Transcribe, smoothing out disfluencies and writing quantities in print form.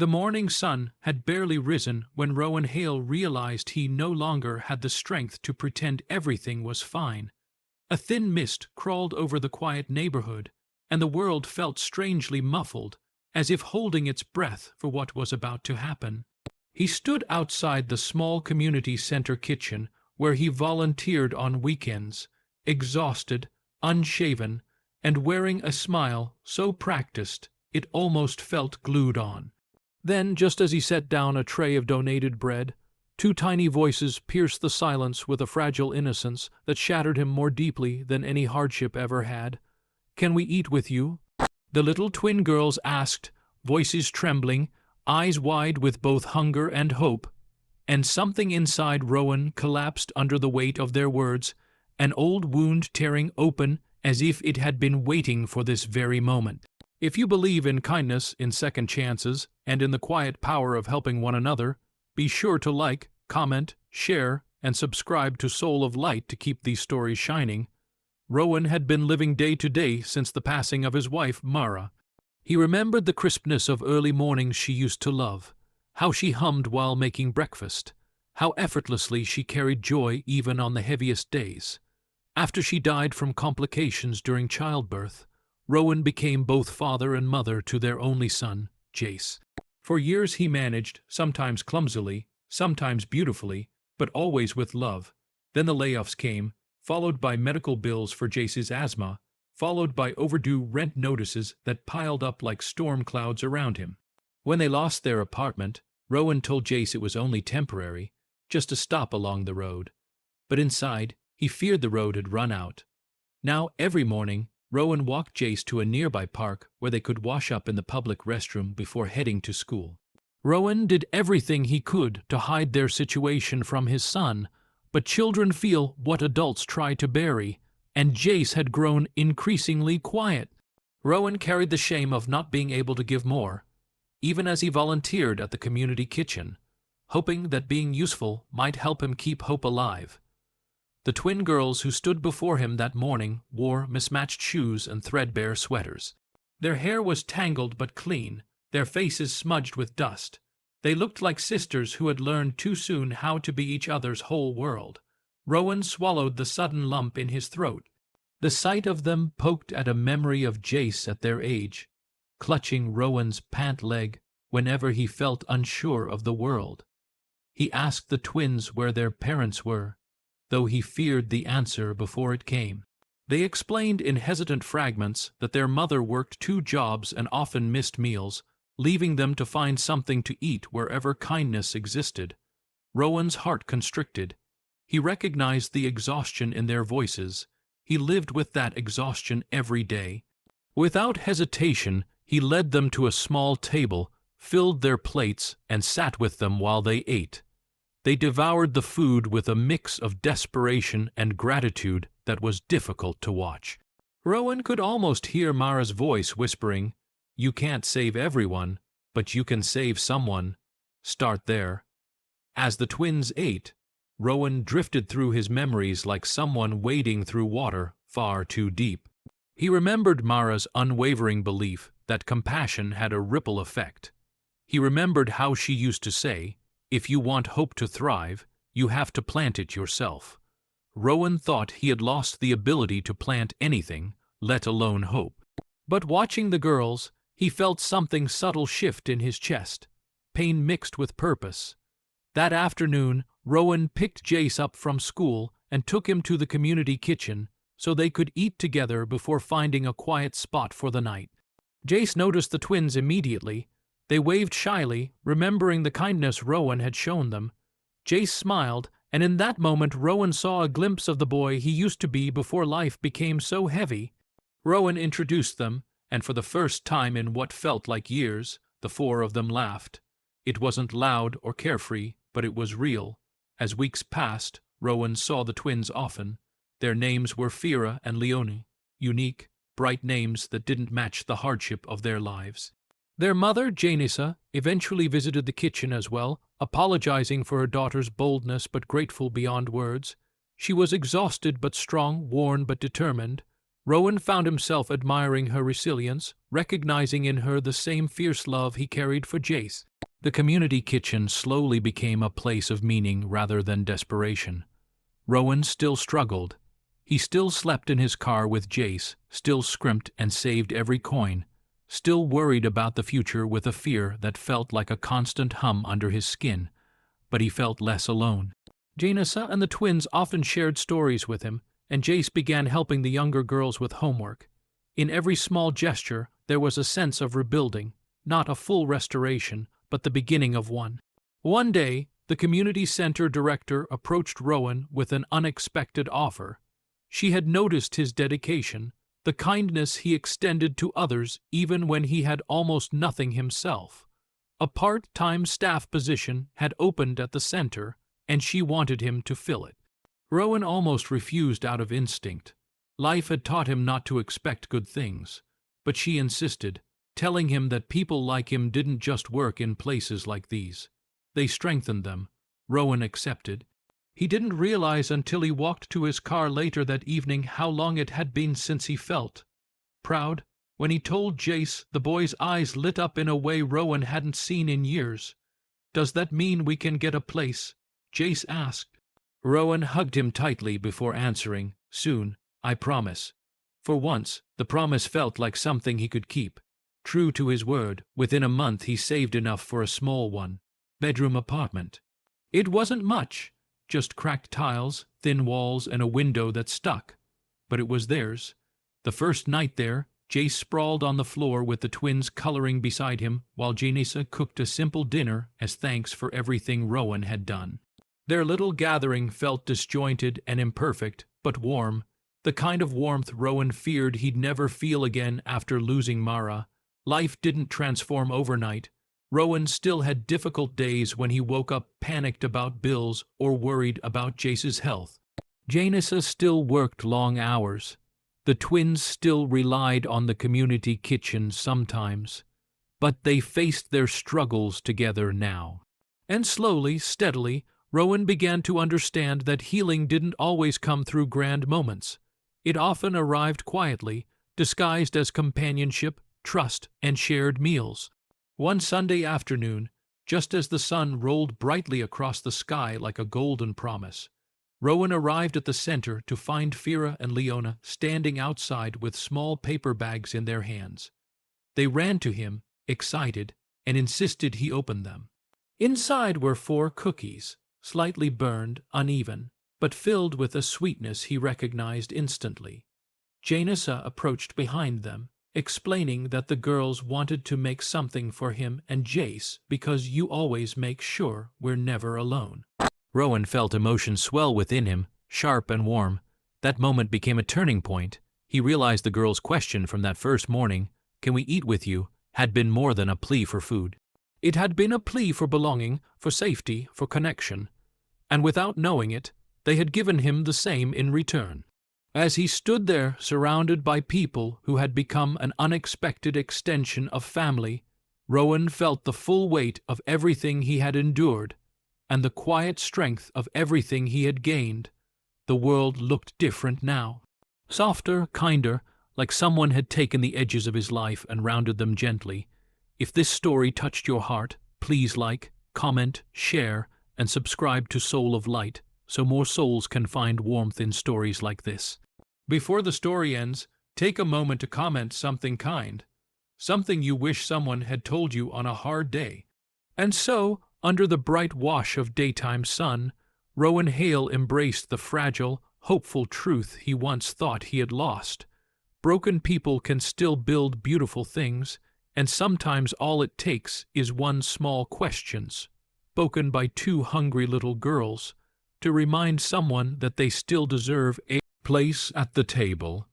The morning sun had barely risen when Rowan Hale realized he no longer had the strength to pretend everything was fine. A thin mist crawled over the quiet neighborhood, and the world felt strangely muffled, as if holding its breath for what was about to happen. He stood outside the small community center kitchen where he volunteered on weekends, exhausted, unshaven, and wearing a smile so practiced it almost felt glued on. Then, just as he set down a tray of donated bread, two tiny voices pierced the silence with a fragile innocence that shattered him more deeply than any hardship ever had. "Can we eat with you?" the little twin girls asked, voices trembling, eyes wide with both hunger and hope. And something inside Rowan collapsed under the weight of their words, an old wound tearing open as if it had been waiting for this very moment. If you believe in kindness, in second chances, and in the quiet power of helping one another, be sure to like, comment, share, and subscribe to Soul of Light to keep these stories shining. Rowan had been living day to day since the passing of his wife, Mara. He remembered the crispness of early mornings she used to love, how she hummed while making breakfast, how effortlessly she carried joy even on the heaviest days. After she died from complications during childbirth, Rowan became both father and mother to their only son, Jace. For years he managed, sometimes clumsily, sometimes beautifully, but always with love. Then the layoffs came, followed by medical bills for Jace's asthma, followed by overdue rent notices that piled up like storm clouds around him. When they lost their apartment, Rowan told Jace it was only temporary, just a stop along the road. But inside, he feared the road had run out. Now, every morning, Rowan walked Jace to a nearby park where they could wash up in the public restroom before heading to school. Rowan did everything he could to hide their situation from his son, but children feel what adults try to bury, and Jace had grown increasingly quiet. Rowan carried the shame of not being able to give more, even as he volunteered at the community kitchen, hoping that being useful might help him keep hope alive. The twin girls who stood before him that morning wore mismatched shoes and threadbare sweaters. Their hair was tangled but clean, their faces smudged with dust. They looked like sisters who had learned too soon how to be each other's whole world. Rowan swallowed the sudden lump in his throat. The sight of them poked at a memory of Jace at their age, clutching Rowan's pant leg whenever he felt unsure of the world. He asked the twins where their parents were, though he feared the answer before it came. They explained in hesitant fragments that their mother worked 2 jobs and often missed meals, leaving them to find something to eat wherever kindness existed. Rowan's heart constricted. He recognized the exhaustion in their voices. He lived with that exhaustion every day. Without hesitation, he led them to a small table, filled their plates, and sat with them while they ate. They devoured the food with a mix of desperation and gratitude that was difficult to watch. Rowan could almost hear Mara's voice whispering, "You can't save everyone, but you can save someone. Start there." As the twins ate, Rowan drifted through his memories like someone wading through water far too deep. He remembered Mara's unwavering belief that compassion had a ripple effect. He remembered how she used to say, "If you want hope to thrive, you have to plant it yourself." Rowan thought he had lost the ability to plant anything, let alone hope. But watching the girls, he felt something subtle shift in his chest, pain mixed with purpose. That afternoon, Rowan picked Jace up from school and took him to the community kitchen so they could eat together before finding a quiet spot for the night. Jace noticed the twins immediately. They waved shyly, remembering the kindness Rowan had shown them. Jace smiled, and in that moment Rowan saw a glimpse of the boy he used to be before life became so heavy. Rowan introduced them, and for the first time in what felt like years, the 4 of them laughed. It wasn't loud or carefree, but it was real. As weeks passed, Rowan saw the twins often. Their names were Fira and Leonie, unique, bright names that didn't match the hardship of their lives. Their mother, Janissa, eventually visited the kitchen as well, apologizing for her daughter's boldness but grateful beyond words. She was exhausted but strong, worn but determined. Rowan found himself admiring her resilience, recognizing in her the same fierce love he carried for Jace. The community kitchen slowly became a place of meaning rather than desperation. Rowan still struggled. He still slept in his car with Jace, still scrimped and saved every coin, still worried about the future with a fear that felt like a constant hum under his skin, but he felt less alone. Janessa and the twins often shared stories with him, and Jace began helping the younger girls with homework. In every small gesture, there was a sense of rebuilding, not a full restoration, but the beginning of one. One day, the community center director approached Rowan with an unexpected offer. She had noticed his dedication, the kindness he extended to others even when he had almost nothing himself. A part-time staff position had opened at the center, and she wanted him to fill it. Rowan almost refused out of instinct. Life had taught him not to expect good things, but she insisted, telling him that people like him didn't just work in places like these. They strengthened them. Rowan accepted. He didn't realize until he walked to his car later that evening how long it had been since he felt proud. When he told Jace, the boy's eyes lit up in a way Rowan hadn't seen in years. "Does that mean we can get a place?" Jace asked. Rowan hugged him tightly before answering, "Soon, I promise." For once, the promise felt like something he could keep. True to his word, within a month he saved enough for a small one-bedroom apartment. It wasn't much, just cracked tiles, thin walls, and a window that stuck. But it was theirs. The first night there, Jace sprawled on the floor with the twins coloring beside him while Janessa cooked a simple dinner as thanks for everything Rowan had done. Their little gathering felt disjointed and imperfect, but warm, the kind of warmth Rowan feared he'd never feel again after losing Mara. Life didn't transform overnight. Rowan still had difficult days when he woke up panicked about bills or worried about Jace's health. Janessa still worked long hours. The twins still relied on the community kitchen sometimes, but they faced their struggles together now. And slowly, steadily, Rowan began to understand that healing didn't always come through grand moments. It often arrived quietly, disguised as companionship, trust, and shared meals. One Sunday afternoon, just as the sun rolled brightly across the sky like a golden promise, Rowan arrived at the center to find Fira and Leona standing outside with small paper bags in their hands. They ran to him, excited, and insisted he open them. Inside were 4 cookies, slightly burned, uneven, but filled with a sweetness he recognized instantly. Janessa approached behind them, explaining that the girls wanted to make something for him and Jace because you always make sure we're never alone. Rowan felt emotion swell within him, sharp and warm. That moment became a turning point. He realized the girls' question from that first morning, "Can we eat with you?" had been more than a plea for food. It had been a plea for belonging, for safety, for connection. And without knowing it, they had given him the same in return. As he stood there surrounded by people who had become an unexpected extension of family, Rowan felt the full weight of everything he had endured and the quiet strength of everything he had gained. The world looked different now. Softer, kinder, like someone had taken the edges of his life and rounded them gently. If this story touched your heart, please like, comment, share, and subscribe to Soul of Light so more souls can find warmth in stories like this. Before the story ends, take a moment to comment something kind, something you wish someone had told you on a hard day. And so, under the bright wash of daytime sun, Rowan Hale embraced the fragile, hopeful truth he once thought he had lost. Broken people can still build beautiful things, and sometimes all it takes is one small question, spoken by 2 hungry little girls, to remind someone that they still deserve a place at the table.